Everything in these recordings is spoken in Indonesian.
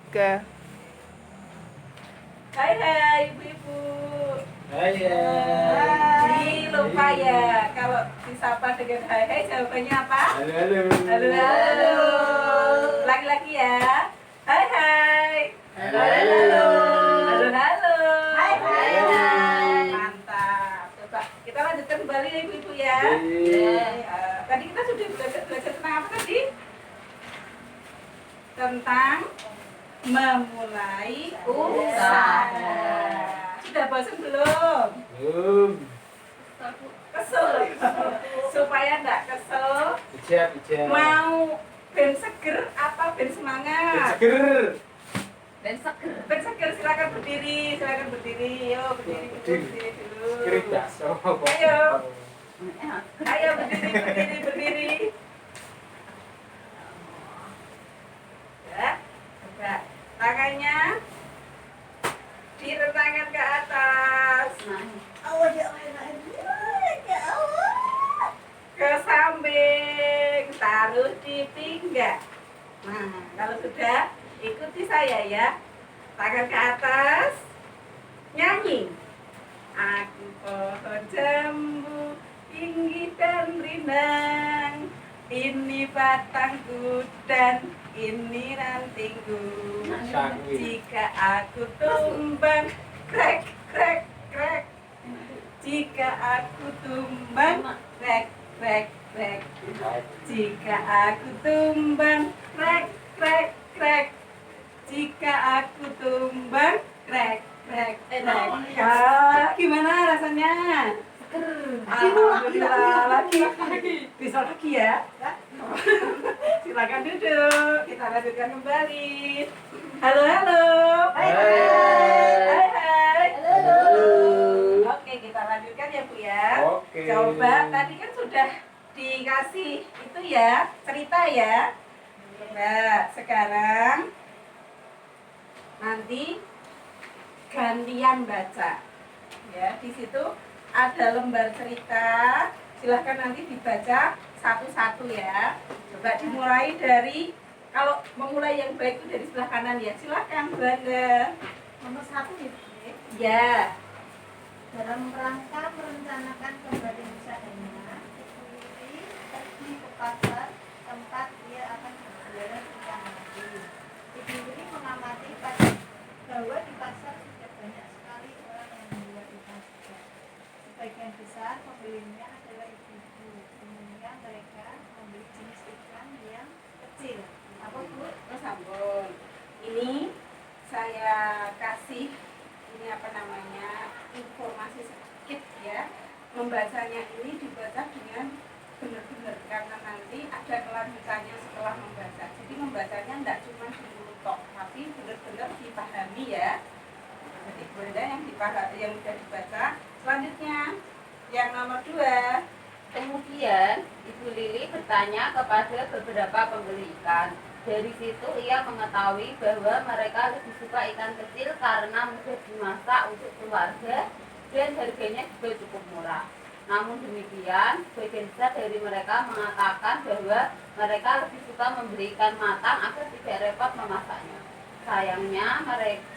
3. Hai hai ibu-ibu. Hai. Ini lupa ya kalau disapa dengan hai hai jawabannya apa? Halo halo. Halo halo. Lagi-lagi ya. Hai hai. Halo halo. Halo halo. Hai hai. Mantap. Coba kita lanjutkan kembali ya ibu-ibu ya. Tadi kita sudah belajar tentang apa tadi? Tentang memulai usaha. Sudah bosan belum? Belum. Kesel. Supaya enggak kesel, Ijab. mau ben seger apa ben semangat? Seger. Ben seger, silakan berdiri. Yo, berdiri dulu. Seger bakso. Ayo berdiri. Ya, coba tangannya direntangkan ke atas, ke samping, taruh di pinggang. Nah, kalau sudah, ikuti saya ya. Tangan ke atas, nyanyi. Aku pohon jambu, tinggi dan rindang. Ini batangku dan ini rantingku. Jika aku tumbang, krek. Jika aku tumbang, krek. Jika aku tumbang, krek. Jika aku tumbang, krek. Gimana rasanya? Alhamdulillah. Lagi. Bisa lagi ya? Silakan duduk. Kita lanjutkan kembali. Halo. Hai. Halo. Oke, kita lanjutkan ya Bu ya. Oke. Coba tadi kan sudah dikasih itu ya, cerita ya. Nah, sekarang nanti gantian baca. Ya, di situ ada lembar cerita. Silahkan nanti dibaca satu-satu ya. Coba dimulai dari, kalau memulai yang baik itu dari sebelah kanan ya. Silahkan Banda. Nomor 1 ya, Bu. Ya. Dalam rangka merencanakan kembali usahanya, Ibu pergi ke pasar tempat dia akan berjualan ikan mati. Ibu mengamati bahwa di pasar sudah banyak sekali orang yang menjual ikan segar. Sebagian besar pembelinya adalah ibu-ibu. Umumnya mereka membeli jenis ikan yang kecil. Apa Bu? Terus ampun. Ini saya kasih informasi sedikit ya. Membacanya ini dibaca dengan benar-benar karena nanti ada kelanjutannya setelah membaca. Jadi membacanya tidak cuma di mulut tok, tapi benar-benar dipahami ya. Jadi benda yang sudah dibaca. Selanjutnya yang nomor 2. Kemudian Ibu Lili bertanya kepada beberapa pembeli ikan. Dari situ ia mengetahui bahwa mereka lebih suka ikan kecil karena mudah dimasak untuk keluarga dan harganya juga cukup murah. Namun demikian, sebagian besar dari mereka mengatakan bahwa mereka lebih suka membeli ikan matang agar tidak repot memasaknya. Sayangnya,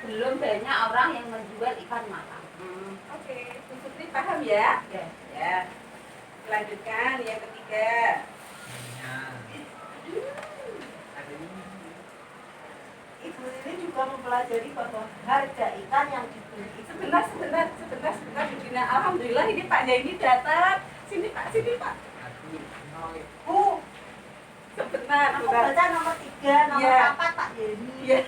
belum banyak orang yang menjual ikan matang. Oke, Bu Putri paham ya? Ya. Lanjutkan yang ketiga. Ibu ini juga mempelajari bahwa harga ikan yang dibeli Sebentar, Bu Dina. Alhamdulillah ini Pak Jaini datang. Sini Pak. Sebentar, aku baca nomor 3, nomor Ya. 4 Pak Yeni. Iya.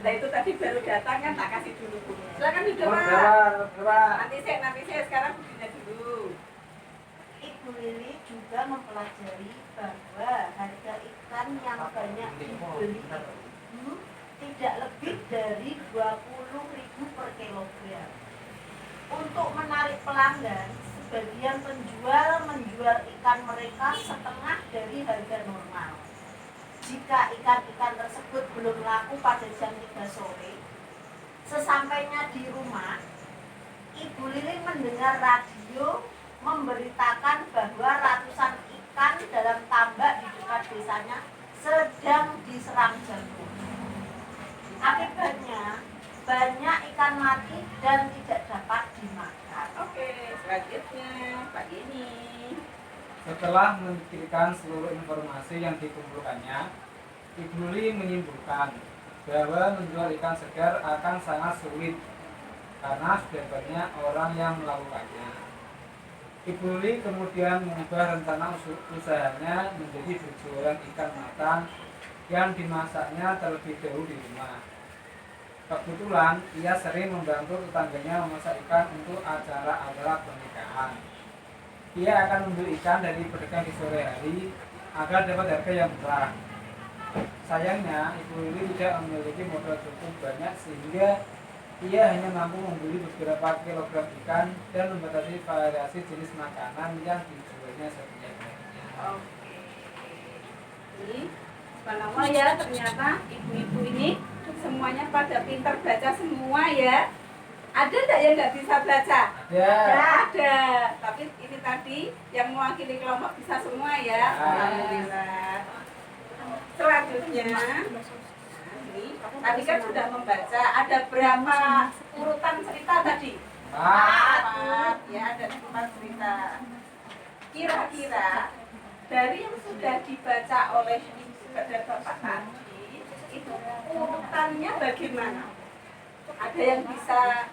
Nah itu tadi baru datang kan, tak kasih dulu Bu. Silakan duduk Pak. Nanti saya sekarang Bu Dina dulu. Ibu Lili juga mempelajari bahwa harga ikan yang banyak dibeli itu tidak lebih dari 20.000 per kilogram. Untuk menarik pelanggan, sebagian penjual menjual ikan mereka setengah dari harga normal. Jika ikan-ikan tersebut belum laku pada jam 3 sore, sesampainya di rumah, Ibu Lili mendengar radio memberitakan bahwa ratusan ikan dalam tambak di dekat desanya sedang diserang jamur. Akibatnya banyak ikan mati dan tidak dapat dimakan. Oke, selanjutnya Pak Yeni. Setelah memikirkan seluruh informasi yang dikumpulkannya, Ibu Lili menyimpulkan bahwa menjual ikan segar akan sangat sulit karena sudah banyak orang yang melakukannya. Ibu Lili kemudian mengubah rencana usahanya menjadi berjualan ikan matang yang dimasaknya terlebih dahulu di rumah. Kebetulan ia sering membantu tetangganya memasak ikan untuk acara-acara pernikahan. Ia akan membeli ikan dari pedagang di sore hari agar dapat harga yang murah. Sayangnya, Ibu Lili tidak memiliki modal cukup banyak sehingga ia hanya mampu membeli beberapa kilogram ikan dan membatasi variasi jenis makanan yang dijualnya setiap harinya. Oke. Ini subhanallah ya, ternyata ibu-ibu ini semuanya pada pintar baca semua ya. Ada enggak yang nggak bisa baca? Ada. Ada. Tapi ini tadi yang mewakili kelompok bisa semua ya. Alhamdulillah. Selanjutnya, ini tadi kan sudah membaca. Ada berapa urutan cerita tadi? 4. Ya, ada 4 cerita. Kira-kira dari yang sudah dibaca oleh Bapak tadi, itu urutannya bagaimana? Ada yang bisa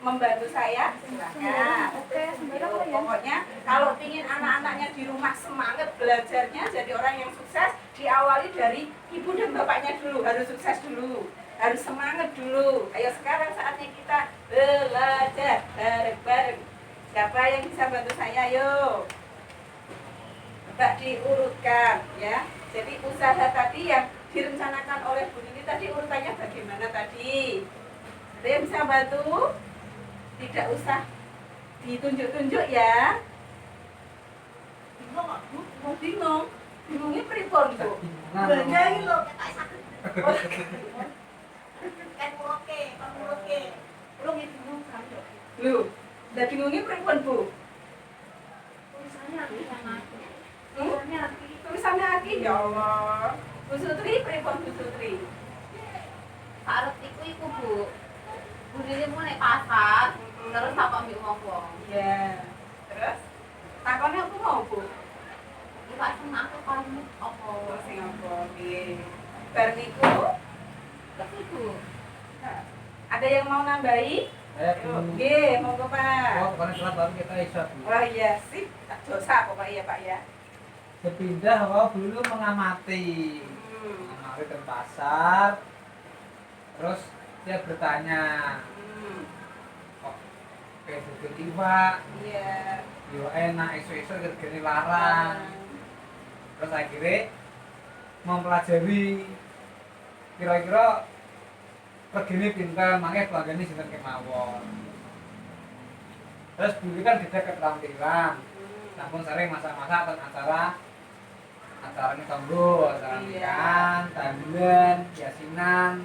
membantu saya? Silakan. Pokoknya kalau ingin anak-anaknya di rumah semangat belajarnya jadi orang yang sukses, diawali dari ibu dan bapaknya dulu, harus sukses dulu, harus semangat dulu. Ayo sekarang saatnya kita belajar bareng-bareng. Siapa yang bisa bantu saya? Ayo. Coba diurutkan ya. Jadi usaha tadi yang direncanakan oleh Bu Lili tadi urutannya bagaimana tadi? Ada yang bisa bantu? Tidak usah ditunjuk-tunjuk ya. Bingung nggak, Bu? Mau bingung? Bingungnya pripun, Bu? Banyak ini loh, kayak sakit. Kan muroke, kan muroke. Belum bingung sampai. Loh, udah bingungnya pripun, Bu? Tulisannya aku sama aku. Tulisannya Aki, ya Allah. Bu Sutri, pripun Bu Sutri? Saat iku Bu. Bu Lili mau naik pasar, terus apa ambil ngomong. Iya. Terus? Takonnya aku mau, Bu. Iku asem aku kamu apa? Oh, sing apa? Nggih. Bar niku, Terus Ibu. ada yang mau nambahi? Saya Yuk, nggih, monggo Pak. Oh, pokoknya setelah baru kita isya. Wah iya, sip. Tak dosa pokoknya Pak ya. Sepindah dulu mengamati ke pasar, terus dia bertanya, kok kayak bubur iwak, Iya. yo enak, iso-iso gini larang. Terus akhirnya mempelajari kira-kira regine pinten, makanya pelanggannya sinten kemawon. Terus dulu kan beda keterampilan, sampun sering masak-masak atau acaranya tonggo, acara nikahan, tahlilan, yasinan.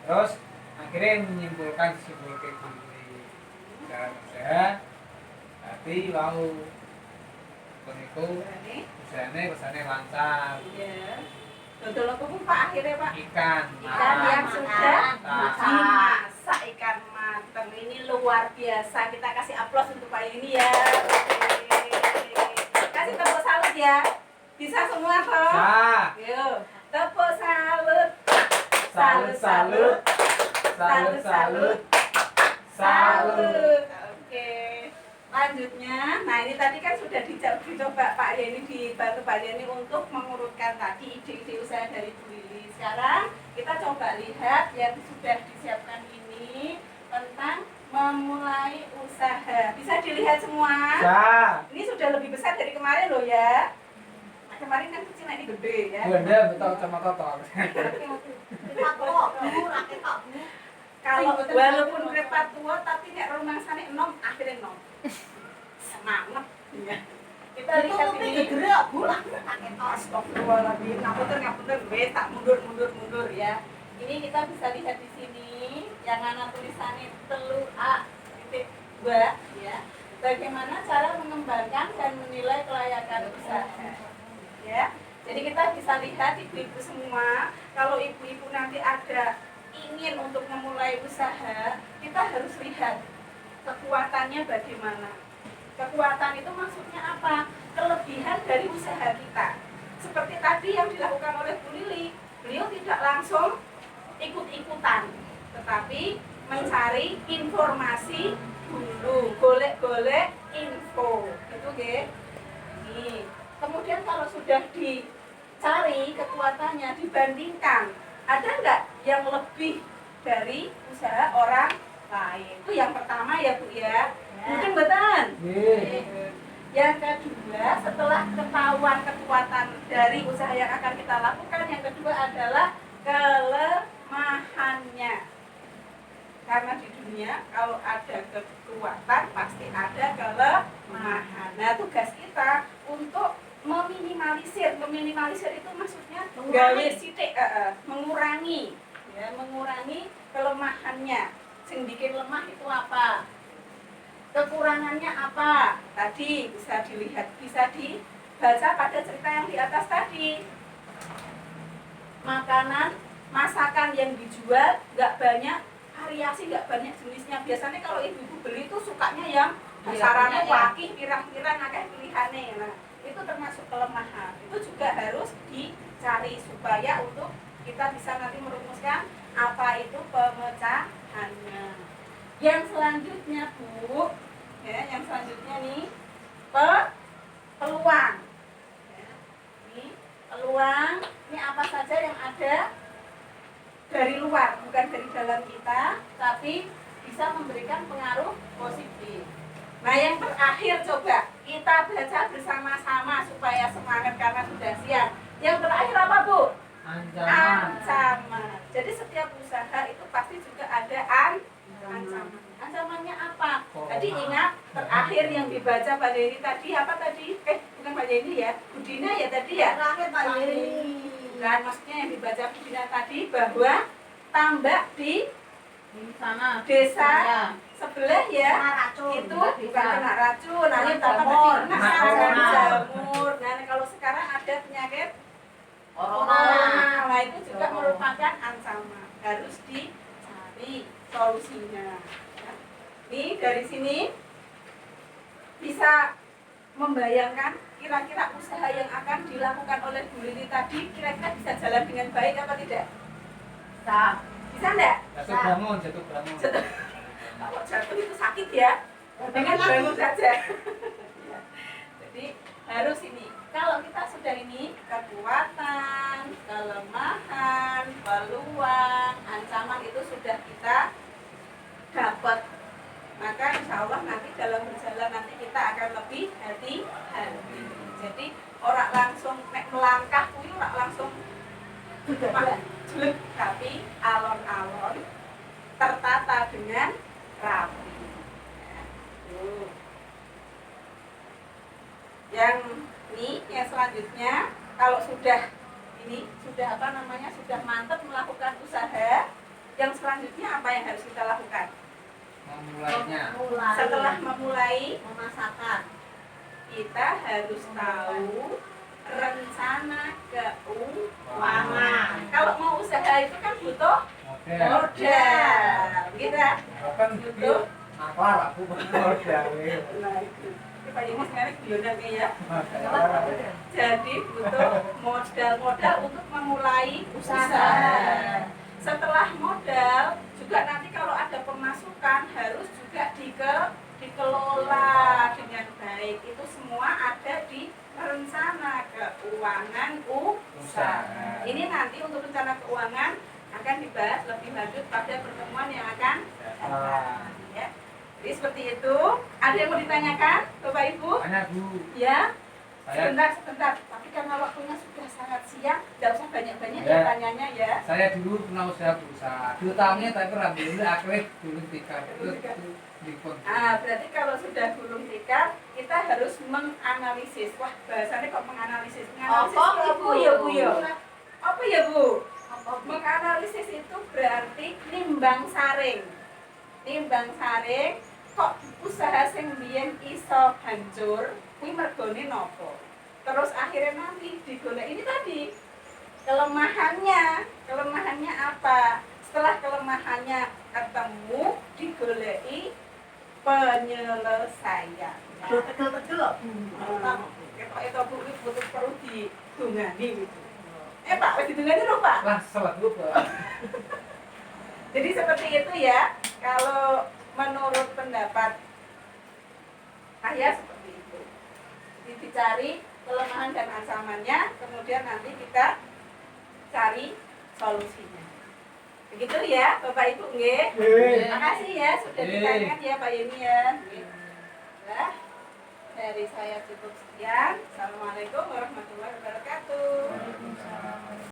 Terus akhirnya menyimpulkan kesimpulan diri cara usaha, tapi mau peniku usahanya lancar. Iya. Dodol apa Bu Pak akhirnya Pak? Ikan Yang sudah matang. dimasak ikan matang ini luar biasa. Kita kasih aplaus untuk Pak ini ya. Oke. Kasih tepuk salut ya. Bisa semua toh? Sah. Yuk, tepuk salut. Salut, salut. Salut, salut. Salut. Oke. Lanjutnya, nah ini tadi kan sudah dicoba Pak Yeni, dibantu Pak Yeni untuk mengurutkan tadi ide-ide usaha dari Bu Lili. Sekarang kita coba lihat yang sudah disiapkan ini tentang memulai usaha. Bisa dilihat semua? Sah. Ini sudah lebih besar dari kemarin loh ya. Nah, kemarin kan kecil, nah ini gede ya. Bunda betul sama total. Kita kok, Bu, rakyat kok, Bu. Kalau walaupun krepa tua tapi nek rumangsane enom akhirnya enom. Semangat ya. Kita Itu lihat tapi ini. gegere kok, Bu, rakyat kok. Astagfirullahaladzim. Ngapunten wes tak mundur ya. Ini kita bisa lihat di sini yang ana tulisannya telur A titik 2 ya. Bagaimana cara mengembangkan dan menilai kelayakan usaha. Ya. Jadi kita bisa lihat ibu-ibu semua, kalau ibu-ibu nanti ada ingin untuk memulai usaha, kita harus lihat kekuatannya bagaimana. Kekuatan itu maksudnya apa? Kelebihan dari usaha kita. Seperti tadi yang dilakukan oleh Bu Lili, beliau tidak langsung ikut-ikutan, tetapi mencari informasi dulu, golek-golek info, gitu ge. Nih, kemudian kalau sudah dicari kekuatannya, dibandingkan, ada nggak yang lebih dari usaha orang lain? Itu yang pertama ya Bu ya. Mungkin betul. Yang kedua, setelah ketahuan kekuatan dari usaha yang akan kita lakukan, yang kedua adalah kelemahannya. Karena di dunia kalau ada kekuatan pasti ada kelemahan. Nah, tugas kita untuk meminimalisir itu maksudnya mengurangi ya, mengurangi kelemahannya. Sing bikin lemah itu apa? Kekurangannya apa? Tadi bisa dilihat, bisa dibaca pada cerita yang di atas tadi. Masakan yang dijual nggak banyak variasi, nggak banyak jenisnya. Biasanya kalau ibu-ibu beli itu sukanya yang dasarannya wakih, pirang-pirang, akeh pilihannya. Nah, itu termasuk kelemahan. Itu juga harus dicari supaya untuk kita bisa nanti merumuskan apa itu pemecahannya. Yang selanjutnya Bu, ya, yang selanjutnya nih peluang. Ya, ini peluang, ini apa saja yang ada dari luar, bukan dari dalam kita, tapi bisa memberikan pengaruh positif. Nah, yang terakhir coba kita baca bersama-sama supaya semangat karena sudah siang. Yang terakhir apa Bu? Ancaman. Jadi setiap usaha itu pasti juga ada ancaman. Ancamannya apa? Tadi ingat terakhir yang dibaca Pak Yeni tadi apa tadi? Bukan Pak Yeni ya, Budina ya tadi ya. Terakhir Pak Yeni. Bukan, maksudnya yang dibaca Budina tadi bahwa tambak di sana desa ya. Sebelah ya, Racun. itu bukan kena racun, nanti jamur. jamur. Nah, kalau sekarang ada penyakit corona, nah itu juga merupakan ancaman, harus dicari solusinya. Ya. Nih dari sini bisa membayangkan kira-kira usaha yang akan dilakukan oleh Bu Lili tadi kira-kira bisa jalan dengan baik apa tidak? Bisa enggak? Jatuh bangun. Kalau jatuh itu sakit ya, dengan bangun saja. Jadi harus ini. Kalau kita sudah ini kekuatan, kelemahan, peluang, ancaman itu sudah kita dapat, maka insya Allah nanti dalam berjalan nanti kita akan lebih hati-hati. Jadi orang langsung melangkah, orang langsung jelek, tapi alon-alon tertata dengan rapi. Yang ini, yang selanjutnya, kalau sudah ini sudah sudah mantap melakukan usaha, yang selanjutnya apa yang harus kita lakukan? Memulainya. Setelah memulai memasakkan, kita harus tahu rencana keuangan. Kalau mau usaha itu kan butuh modal, gitu. Kan butuh naklar aku modal. Nah itu. Pak ini sekarang biodannya ya. Jadi butuh modal untuk memulai usaha. Setelah modal juga nanti kalau ada pemasukan harus juga dikelola dengan baik. Itu semua ada di rencana keuangan usaha. Ini nanti untuk rencana keuangan akan dibahas lebih lanjut pada pertemuan yang akan datang. Ya. Jadi seperti itu. Ada yang mau ditanyakan, Bapak Ibu? Banyak Bu. Ya. Saya Sebentar. Tapi karena waktunya sudah sangat siang, tidak usah banyak-banyak ya tanyanya ya. Saya dulu pernah usaha berusaha. 2 tahunnya tapi alhamdulillah akhirnya gulung tikar itu dipun. Berarti kalau sudah gulung tikar, kita harus menganalisis. Wah, bahasanya kok menganalisis? Menganalisis Apa, Bu ya? Apa ya Bu? Menganalisis itu berarti nimbang saring. Nimbang saring kok usaha sing biyen iso hancur kuwi mergone napa? terus akhirnya nanti digolek ini tadi kelemahannya apa? Setelah kelemahannya ketemu, digoleki penyelesaian. Tegel-tegel loh. Itu Bu perlu ditungani gitu. Pak, wis ditungani lho Pak. Lah, salat dulu Pak. Jadi seperti itu ya. Kalau menurut pendapat saya seperti itu. Jadi dicari kelemahan dan ancamannya, kemudian nanti kita cari solusinya. Begitu ya, Bapak Ibu nggih. Terima kasih ya sudah ditanyakan ya Pak Yeni ya. Nah, dari saya cukup sekian. Assalamualaikum warahmatullahi wabarakatuh. Waalaikumsalam.